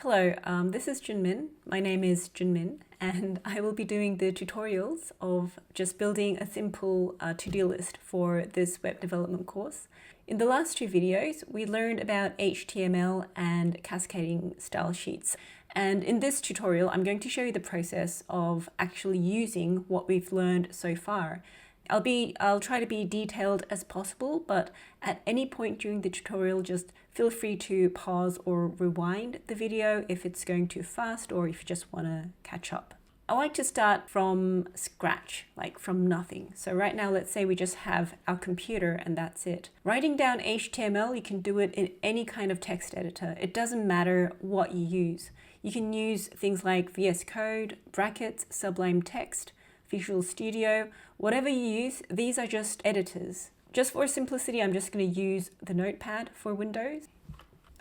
Hello, this is Junmin. My name is Junmin, and I will be doing the tutorials of just building a simple to-do list for this web development course. In the last two videos, we learned about HTML and cascading style sheets. And in this tutorial, I'm going to show you the process of actually using what we've learned so far. I'll try to be detailed as possible, but at any point during the tutorial, just feel free to pause or rewind the video if it's going too fast or if you just want to catch up. I like to start from scratch, like from nothing. So right now, let's say we just have our computer and that's it. Writing down HTML, you can do it in any kind of text editor. It doesn't matter what you use. You can use things like VS Code, brackets, Sublime Text, Visual Studio, whatever you use, these are just editors. Just for simplicity, I'm just going to use the Notepad for Windows.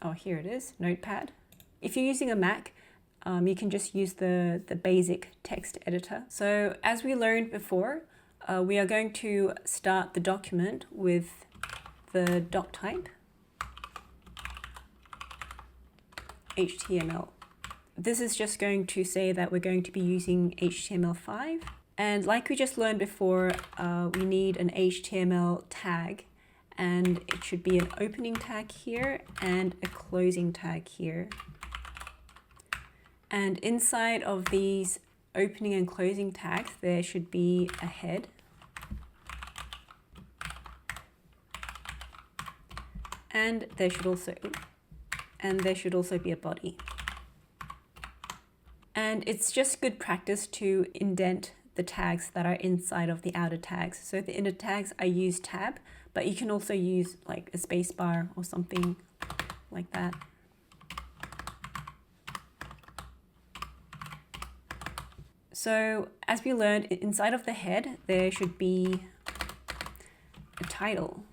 Oh, here it is, Notepad. If you're using a Mac, you can just use the basic text editor. So as we learned before, we are going to start the document with the doc type, HTML. This is just going to say that we're going to be using HTML5. And like we just learned before, we need an HTML tag, and it should be an opening tag here and a closing tag here. And inside of these opening and closing tags, there should be a head. And there should also be a body. And it's just good practice to indent the tags that are inside of the outer tags. So the inner tags, I use tab, but you can also use like a space bar or something like that. So as we learned, inside of the head, there should be a title.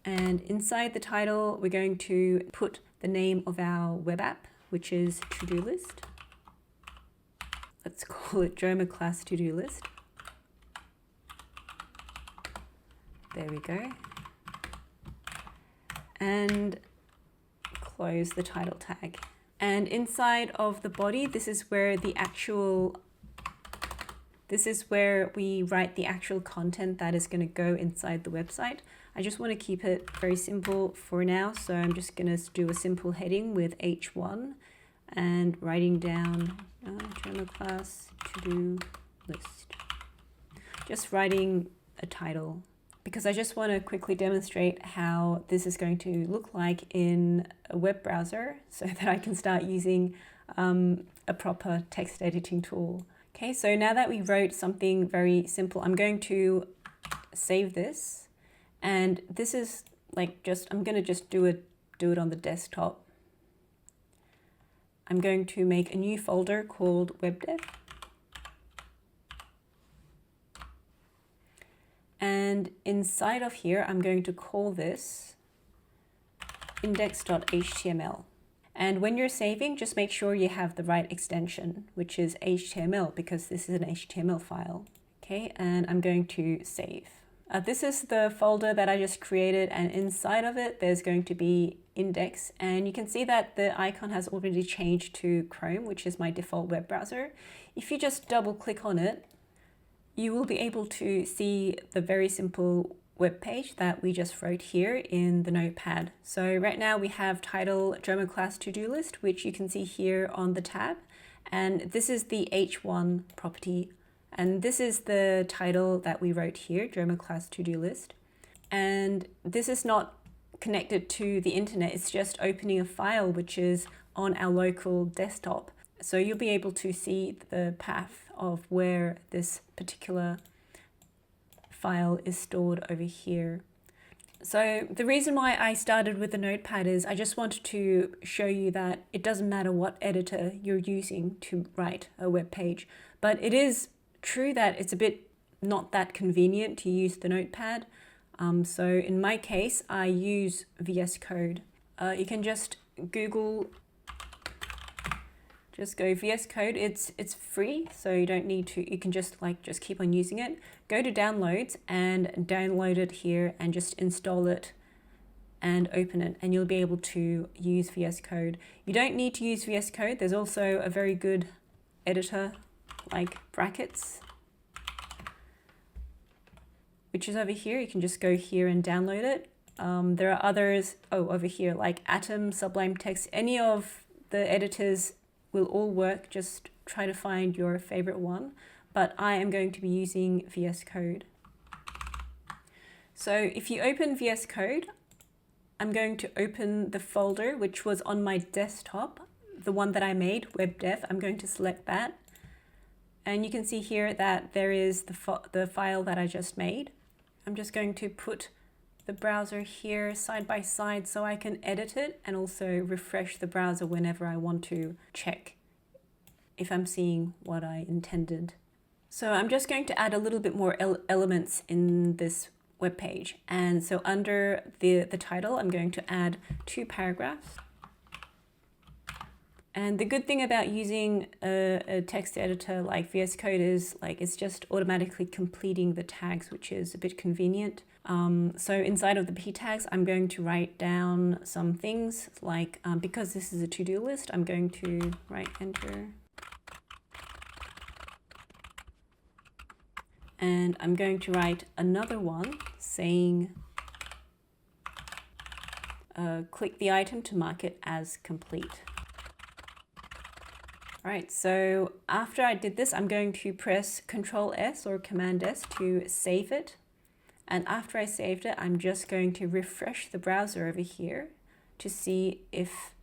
And inside the title, we're going to put the name of our web app, which is to-do list. Let's call it JomaClass to-do list. There we go. And close the title tag. And inside of the body, this is where we write the actual content that is going to go inside the website. I just want to keep it very simple for now, so I'm just going to do a simple heading with H1 and writing down JomaClass to-do list. Just writing a title, because I just want to quickly demonstrate how this is going to look like in a web browser so that I can start using a proper text editing tool. Okay, so now that we wrote something very simple, I'm going to save this. And this is like I'm going to just do it on the desktop. I'm going to make a new folder called WebDev. And inside of here, I'm going to call this index.html. And when you're saving, just make sure you have the right extension, which is HTML, because this is an HTML file. Okay, and I'm going to save. This is the folder that I just created, and inside of it, there's going to be index. And you can see that the icon has already changed to Chrome, which is my default web browser. If you just double click on it, you will be able to see the very simple web page that we just wrote here in the Notepad. So right now we have title JomaClass to-do list, which you can see here on the tab. And this is the H1 property. And this is the title that we wrote here, JomaClass to-do list. And this is not connected to the internet, it's just opening a file which is on our local desktop. So you'll be able to see the path of where this particular file is stored over here. So the reason why I started with the Notepad is I just wanted to show you that it doesn't matter what editor you're using to write a web page, but it is true that it's a bit not that convenient to use the Notepad. So in my case, I use VS Code. You can just Google, just go VS Code. It's free, so you don't need to. You can just keep on using it. Go to downloads and download it here and just install it and open it, and you'll be able to use VS Code. You don't need to use VS Code. There's also a very good editor like Brackets, which is over here. You can just go here and download it. There are others, over here, like Atom, Sublime Text. Any of the editors will all work. Just try to find your favorite one. But I am going to be using VS Code. So if you open VS Code, I'm going to open the folder which was on my desktop, the one that I made, web dev. I'm going to select that. And you can see here that there is the file that I just made. I'm just going to put the browser here side by side so I can edit it and also refresh the browser whenever I want to check if I'm seeing what I intended. So I'm just going to add a little bit more elements in this web page. And so under the title, I'm going to add 2 paragraphs. And the good thing about using a text editor like VS Code is it's just automatically completing the tags, which is a bit convenient. So inside of the p tags, I'm going to write down some things like, because this is a to-do list, I'm going to write enter. And I'm going to write another one saying, click the item to mark it as complete. All right, so after I did this, I'm going to press Control S or Command S to save it. And after I saved it, I'm just going to refresh the browser over here to see if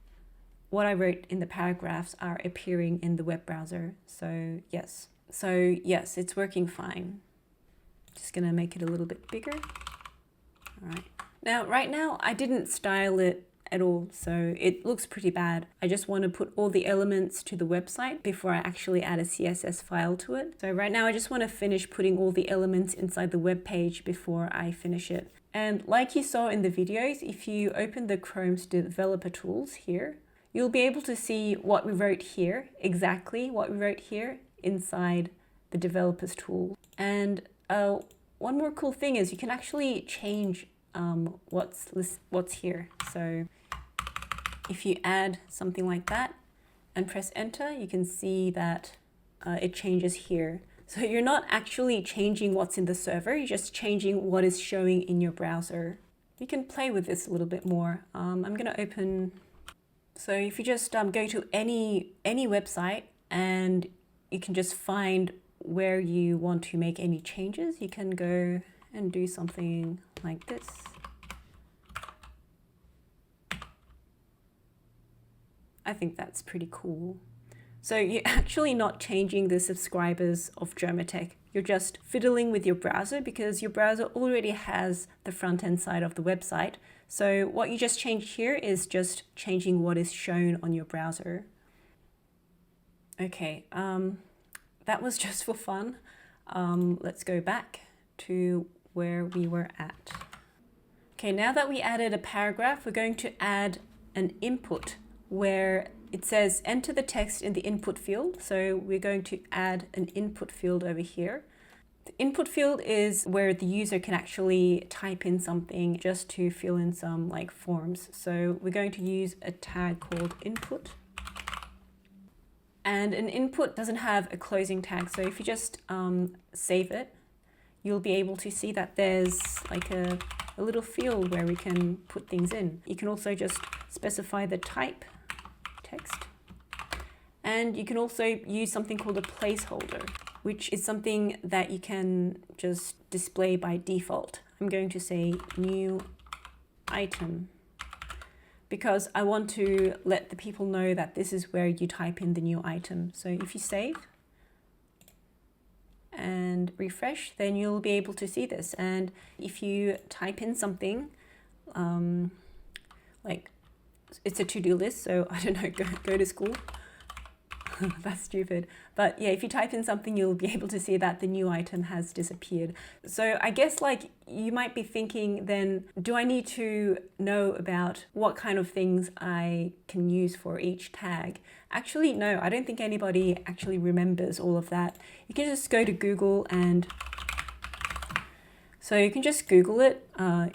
what I wrote in the paragraphs are appearing in the web browser. So yes, it's working fine. Just gonna make it a little bit bigger. All right. Now, right now, I didn't style it at all, so it looks pretty bad. I just want to put all the elements to the website before I actually add a CSS file to it. So right now I just want to finish putting all the elements inside the web page before I finish it. And like you saw in the videos, if you open the Chrome's developer tools here, you'll be able to see what we wrote here, exactly what we wrote here inside the developers tool. And one more cool thing is you can actually change what's here. So if you add something like that and press enter, you can see that it changes here. So you're not actually changing what's in the server, you're just changing what is showing in your browser. You can play with this a little bit more. I'm gonna open, so if you just go to any website and you can just find where you want to make any changes, you can go and do something like this. I think that's pretty cool. So you're actually not changing the subscribers of JomaTech. You're just fiddling with your browser because your browser already has the front end side of the website. So what you just changed here is just changing what is shown on your browser. Okay, that was just for fun. Let's go back to where we were at. Okay, now that we added a paragraph, we're going to add an input where it says enter the text in the input field. So we're going to add an input field over here. The input field is where the user can actually type in something just to fill in some forms. So we're going to use a tag called input. And an input doesn't have a closing tag. So if you just save it, you'll be able to see that there's a little field where we can put things in. You can also just specify the type text. And you can also use something called a placeholder, which is something that you can just display by default. I'm going to say new item because I want to let the people know that this is where you type in the new item. So if you save and refresh, then you'll be able to see this. And if you type in something, it's a to-do list, so I don't know, go to school. That's stupid. But yeah, if you type in something, you'll be able to see that the new item has disappeared. So I guess you might be thinking then, do I need to know about what kind of things I can use for each tag? Actually, no, I don't think anybody actually remembers all of that. You can just go to Google and so you can just Google it,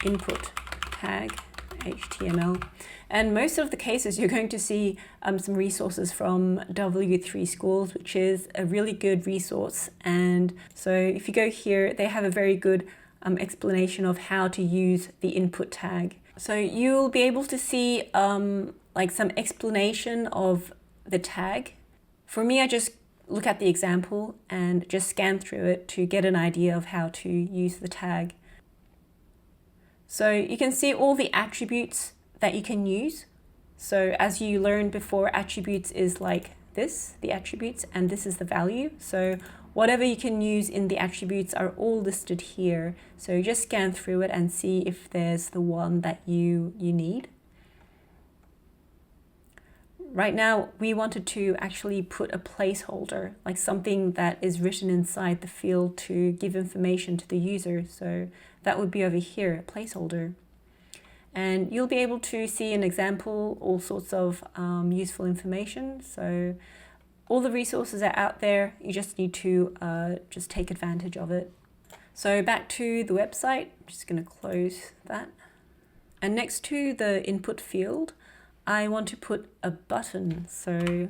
input tag, HTML. And most of the cases you're going to see some resources from W3 Schools, which is a really good resource. And so if you go here, they have a very good explanation of how to use the input tag. So you'll be able to see like some explanation of the tag. For me, I just look at the example and just scan through it to get an idea of how to use the tag. So you can see all the attributes that you can use. So as you learned before, attributes is like this, the attributes, and this is the value. So whatever you can use in the attributes are all listed here. So you just scan through it and see if there's the one that you need. Right now, we wanted to actually put a placeholder, like something that is written inside the field to give information to the user. So that would be over here, a placeholder. And you'll be able to see an example, all sorts of useful information. So all the resources are out there. You just need to just take advantage of it. So back to the website, I'm just going to close that. And next to the input field, I want to put a button. So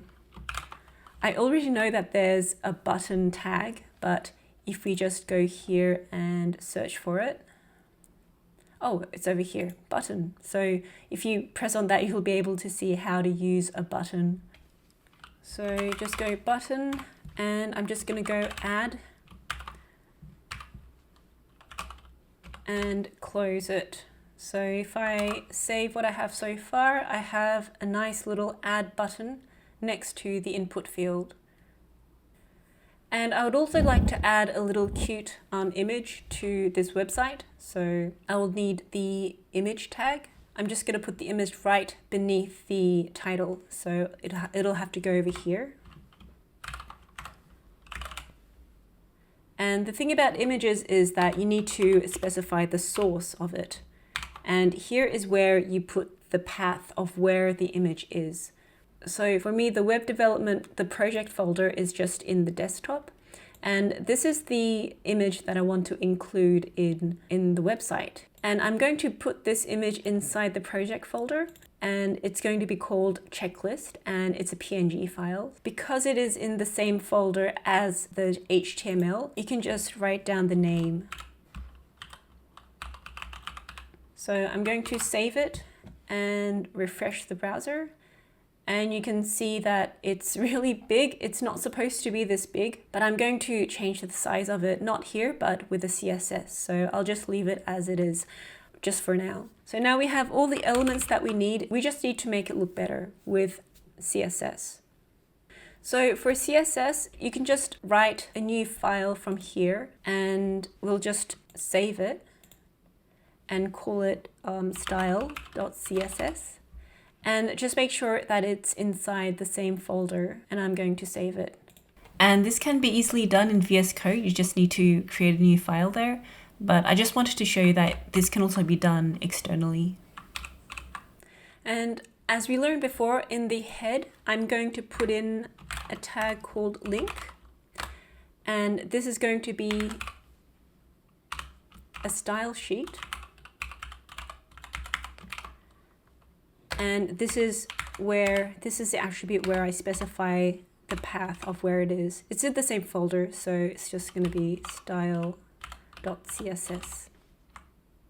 I already know that there's a button tag, but if we just go here and search for it, oh, it's over here, button. So if you press on that, you'll be able to see how to use a button. So just go button, and I'm just going to go add and close it. So if I save what I have so far, I have a nice little add button next to the input field. And I would also like to add a little cute image to this website. So I will need the image tag. I'm just going to put the image right beneath the title. So it'll have to go over here. And the thing about images is that you need to specify the source of it. And here is where you put the path of where the image is. So for me, the web development, the project folder is just in the desktop. And this is the image that I want to include in the website. And I'm going to put this image inside the project folder, and it's going to be called checklist, and it's a PNG file. Because it is in the same folder as the HTML, you can just write down the name. So I'm going to save it and refresh the browser. And you can see that it's really big. It's not supposed to be this big, but I'm going to change the size of it, not here, but with the CSS. So I'll just leave it as it is just for now. So now we have all the elements that we need. We just need to make it look better with CSS. So for CSS, you can just write a new file from here, and we'll just save it and call it style.css. And just make sure that it's inside the same folder, and I'm going to save it. And this can be easily done in VS Code. You just need to create a new file there. But I just wanted to show you that this can also be done externally. And as we learned before, in the head, I'm going to put in a tag called link. And this is going to be a style sheet. And this is the attribute where I specify the path of where it is. It's in the same folder, so it's just going to be style.css.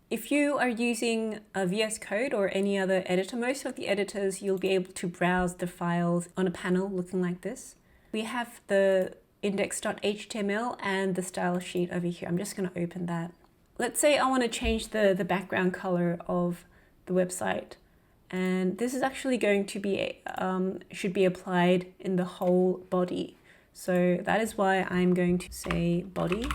If you are using a VS Code or any other editor, most of the editors, you'll be able to browse the files on a panel looking like this. We have the index.html and the style sheet over here. I'm just going to open that. Let's say I want to change the background color of the website. And this is actually going to be, should be applied in the whole body. So that is why I'm going to say body.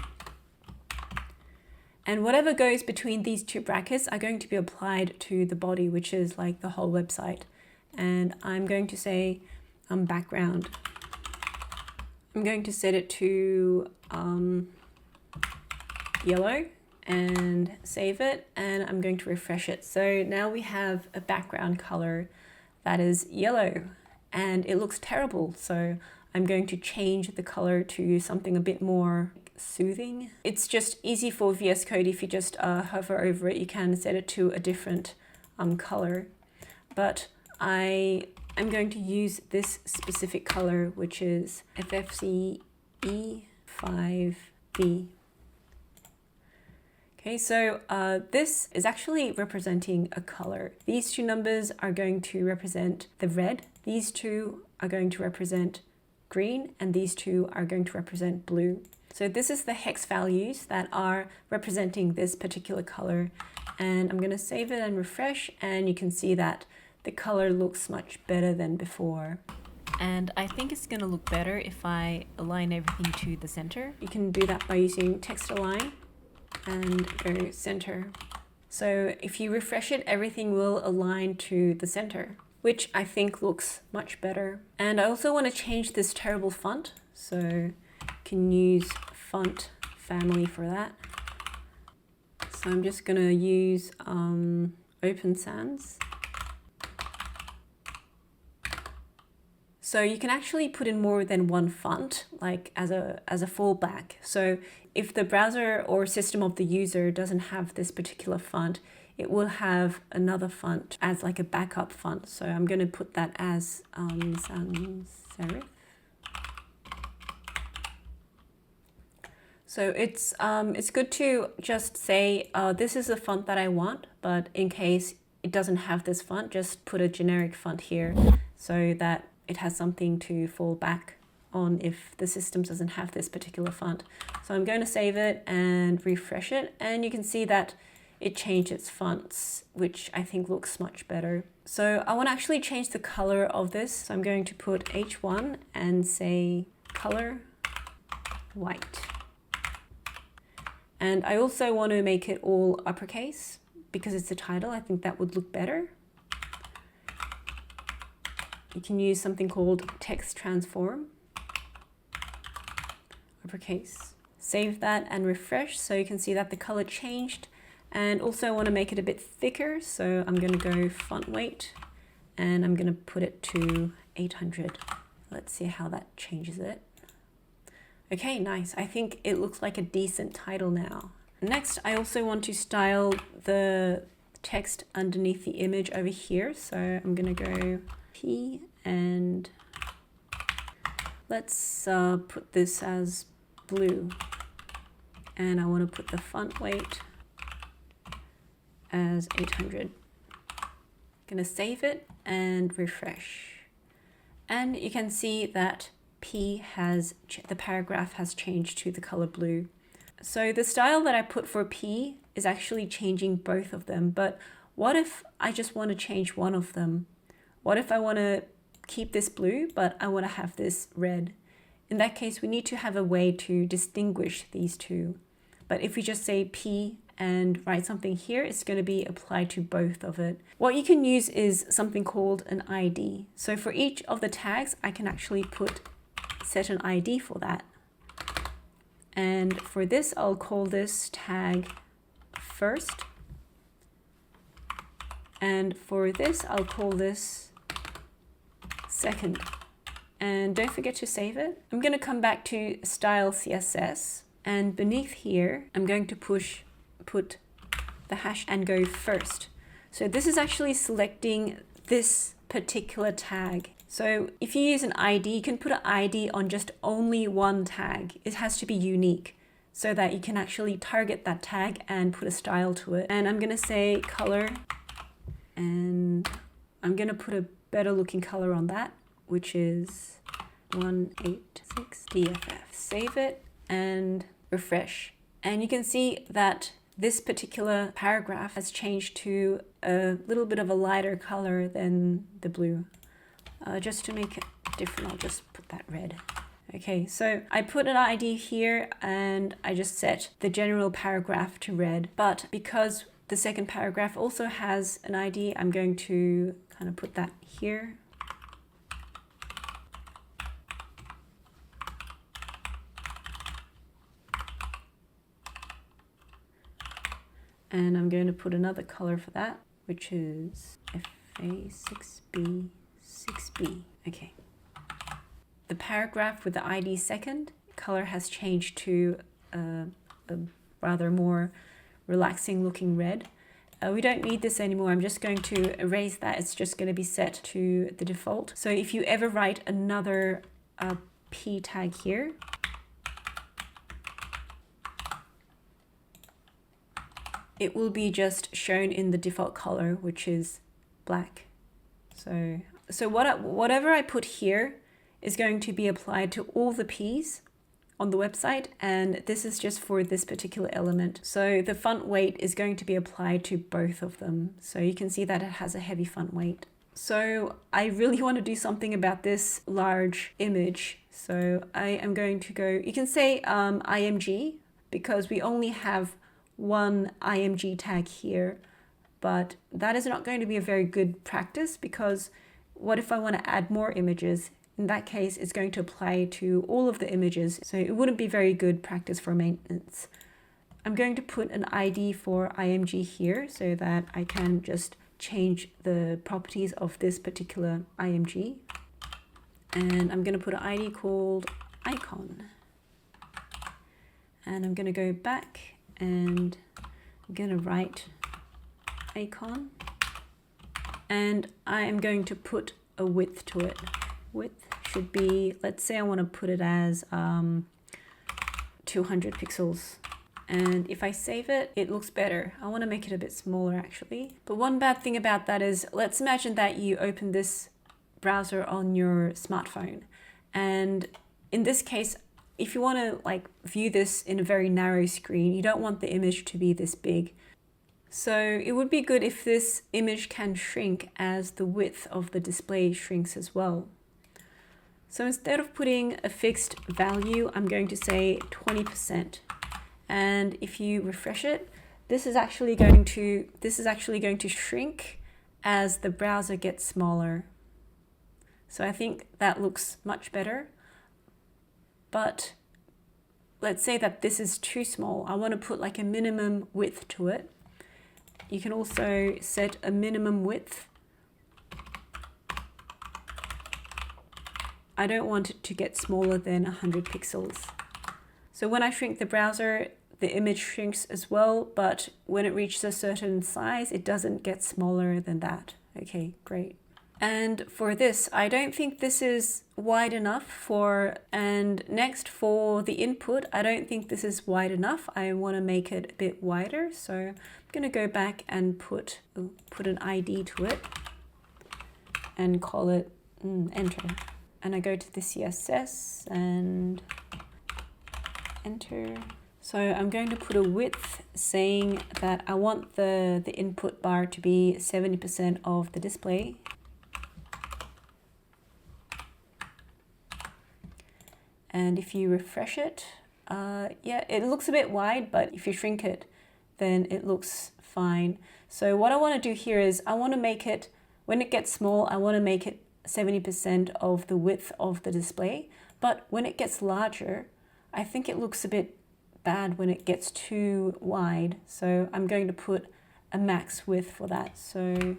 And whatever goes between these two brackets are going to be applied to the body, which is like the whole website. And I'm going to say background. I'm going to set it to yellow. And save it, and I'm going to refresh it. So now we have a background color that is yellow, and it looks terrible. So I'm going to change the color to something a bit more soothing. It's just easy for VS Code. If you just hover over it, you can set it to a different color, but I'm going to use this specific color, which is FFC E5B. Okay, so this is actually representing a color. These two numbers are going to represent the red, these two are going to represent green, and these two are going to represent blue. So this is the hex values that are representing this particular color, and I'm going to save it and refresh, and you can see that the color looks much better than before. And I think it's going to look better if I align everything to the center. You can do that by using text align and go center. So if you refresh it, everything will align to the center, which I think looks much better. And I also want to change this terrible font, so you can use font family for that. So I'm just going to use Open Sans. So you can actually put in more than one font, like as a fallback. So if the browser or system of the user doesn't have this particular font, it will have another font as like a backup font. So I'm going to put that as sans serif. So it's good to just say, this is the font that I want, but in case it doesn't have this font, just put a generic font here so that it has something to fall back on if the system doesn't have this particular font. So I'm going to save it and refresh it, and you can see that it changed its fonts, which I think looks much better. So I want to actually change the color of this. So I'm going to put H1 and say color white. And I also want to make it all uppercase because it's a title. I think that would look better. You can use something called text transform, uppercase. Save that and refresh so you can see that the color changed. And also I want to make it a bit thicker, so I'm going to go font weight and I'm going to put it to 800. Let's see how that changes it. Okay, nice. I think it looks like a decent title now. Next, I also want to style the text underneath the image over here. So I'm going to go P and let's put this as blue. And I want to put the font weight as 800. Going to save it and refresh. And you can see that P has, the paragraph has changed to the color blue. So the style that I put for P is actually changing both of them, but what if I just want to change one of them? What if I want to keep this blue, but I want to have this red? In that case, we need to have a way to distinguish these two. But if we just say P and write something here, it's going to be applied to both of it. What you can use is something called an ID. So for each of the tags, I can actually set an ID for that. And for this, I'll call this tag first. And for this, I'll call this second. And don't forget to save it. I'm going to come back to style CSS, and beneath here, I'm going to put the hash and go first. So this is actually selecting this particular tag. So if you use an ID, you can put an ID on just only one tag. It has to be unique so that you can actually target that tag and put a style to it. And I'm going to say color, and I'm going to put a better looking color on that, which is 186 DFF. Save it and refresh. And you can see that this particular paragraph has changed to a little bit of a lighter color than the blue. Just to make it different, I'll just put that red. Okay, so I put an ID here and I just set the general paragraph to red. But because the second paragraph also has an ID, I'm going to kind of put that here. And I'm going to put another color for that, which is FA6B. 6B. Okay. The paragraph with the ID second, color has changed to a rather more relaxing looking red. we don't need this anymore. I'm just going to erase that. It's just going to be set to the default. So if you ever write another P tag here, it will be just shown in the default color, which is black. So whatever I put here is going to be applied to all the P's on the website, and this is just for this particular element. So the font weight is going to be applied to both of them. So you can see that it has a heavy font weight. So I really want to do something about this large image. So I am going to go, you can say IMG, because we only have one IMG tag here, but that is not going to be a very good practice, because what if I want to add more images? In that case, it's going to apply to all of the images, so it wouldn't be very good practice for maintenance. I'm going to put an ID for IMG here so that I can just change the properties of this particular IMG. And I'm going to put an ID called icon. And I'm going to go back and I'm going to write icon. And I am going to put a width to it. Width should be, let's say I want to put it as 200 pixels. And if I save it, it looks better. I want to make it a bit smaller actually. But one bad thing about that is, let's imagine that you open this browser on your smartphone. And in this case, if you want to like view this in a very narrow screen, you don't want the image to be this big. So it would be good if this image can shrink as the width of the display shrinks as well. So instead of putting a fixed value, I'm going to say 20%. And if you refresh it, this is actually going to shrink as the browser gets smaller. So I think that looks much better. But let's say that this is too small. I want to put like a minimum width to it. You can also set a minimum width. I don't want it to get smaller than 100 pixels. So when I shrink the browser, the image shrinks as well, but when it reaches a certain size, it doesn't get smaller than that. Okay, great. And for this, I don't think this is wide enough and next for the input, I don't think this is wide enough. I want to make it a bit wider. So I'm going to go back and put an ID to it and call it enter. And I go to the CSS and enter. So I'm going to put a width saying that I want the input bar to be 70% of the display. And if you refresh it, yeah, it looks a bit wide, but if you shrink it, then it looks fine. So what I want to do here is I want to make it, when it gets small, I want to make it 70% of the width of the display. But when it gets larger, I think it looks a bit bad when it gets too wide. So I'm going to put a max width for that. So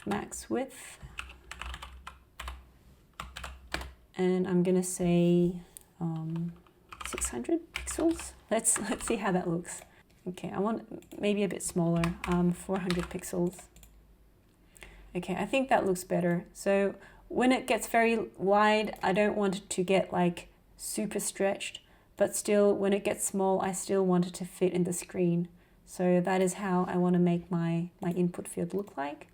max width. And I'm going to say 600 pixels. Let's see how that looks. Okay, I want maybe a bit smaller, 400 pixels. Okay, I think that looks better. So when it gets very wide, I don't want it to get like super stretched, but still when it gets small, I still want it to fit in the screen. So that is how I want to make my input field look like.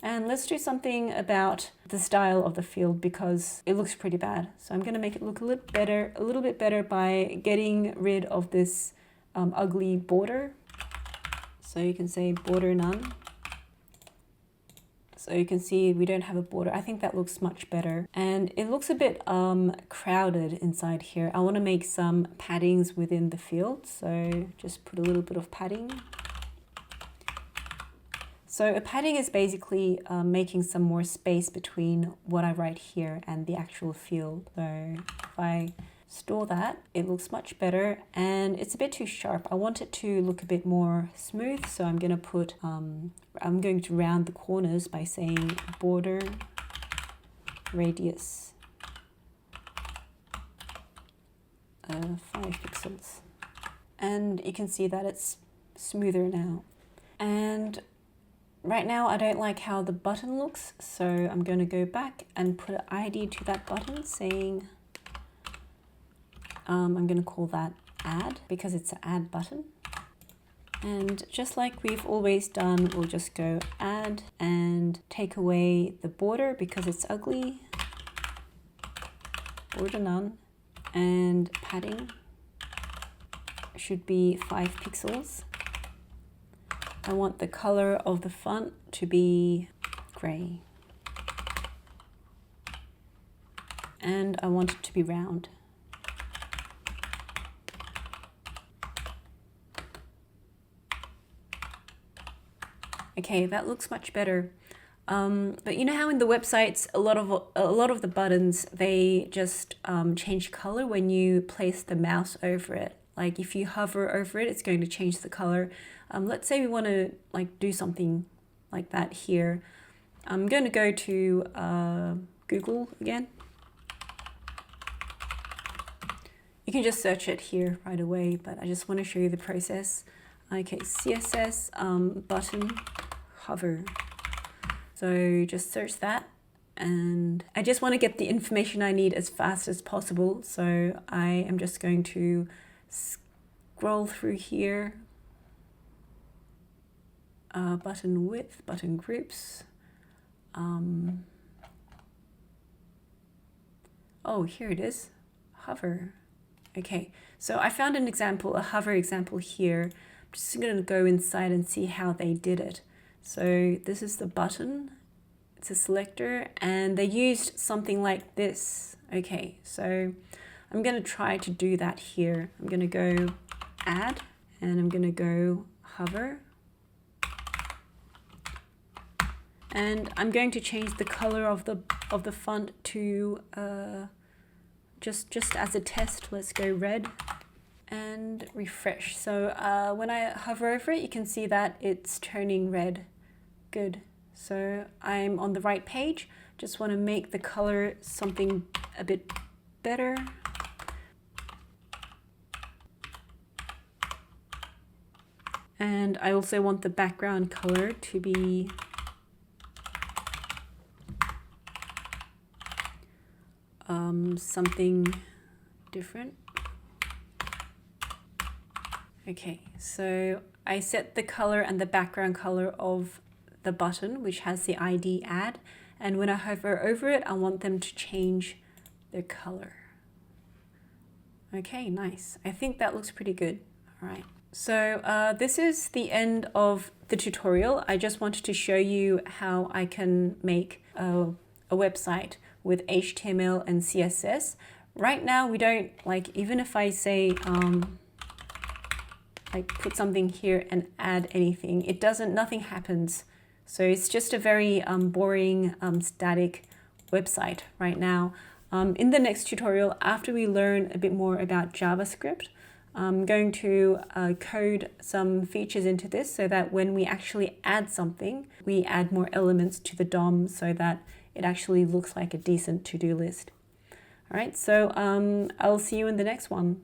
And let's do something about the style of the field because it looks pretty bad. So I'm going to make it look a little bit better by getting rid of this ugly border. So you can say border none. So you can see we don't have a border. I think that looks much better. And it looks a bit crowded inside here. I want to make some paddings within the field. So just put a little bit of padding. So a padding is basically making some more space between what I write here and the actual field. So if I store that, it looks much better and it's a bit too sharp. I want it to look a bit more smooth. So I'm going to put, I'm going to round the corners by saying border radius 5 pixels. And you can see that it's smoother now. And right now I don't like how the button looks, so I'm going to go back and put an ID to that button saying, I'm going to call that add because it's an add button. And just like we've always done, we'll just go add and take away the border because it's ugly. Border none. And padding should be 5 pixels. I want the color of the font to be gray. And I want it to be round. Okay, that looks much better. But you know how in the websites, a lot of the buttons, they just change color when you place the mouse over it. Like if you hover over it, it's going to change the color. Let's say we want to like do something like that here. I'm going to go to Google again. You can just search it here right away, but I just want to show you the process. Okay, CSS button hover. So just search that, and I just want to get the information I need as fast as possible. So I am just going to scroll through here. Button width, button groups. Oh, here it is, hover. Okay, so I found an example, a hover example here. I'm just going to go inside and see how they did it. So this is the button, it's a selector, and they used something like this. Okay, so I'm going to try to do that here. I'm going to go add, and I'm going to go hover. And I'm going to change the color of the font to just as a test. Let's go red and refresh. So when I hover over it, you can see that it's turning red. Good. So I'm on the right page. Just want to make the color something a bit better. And I also want the background color to be something different. Okay, so I set the color and the background color of the button, which has the ID add, and when I hover over it, I want them to change their color. Okay, nice. I think that looks pretty good. All right. So this is the end of the tutorial. I just wanted to show you how I can make a website with HTML and CSS. Right now, we don't, like, even if I say, like put something here and add anything, it doesn't, nothing happens. So it's just a very boring static website right now. In the next tutorial, after we learn a bit more about JavaScript, I'm going to code some features into this so that when we actually add something, we add more elements to the DOM so that it actually looks like a decent to-do list. All right, so I'll see you in the next one.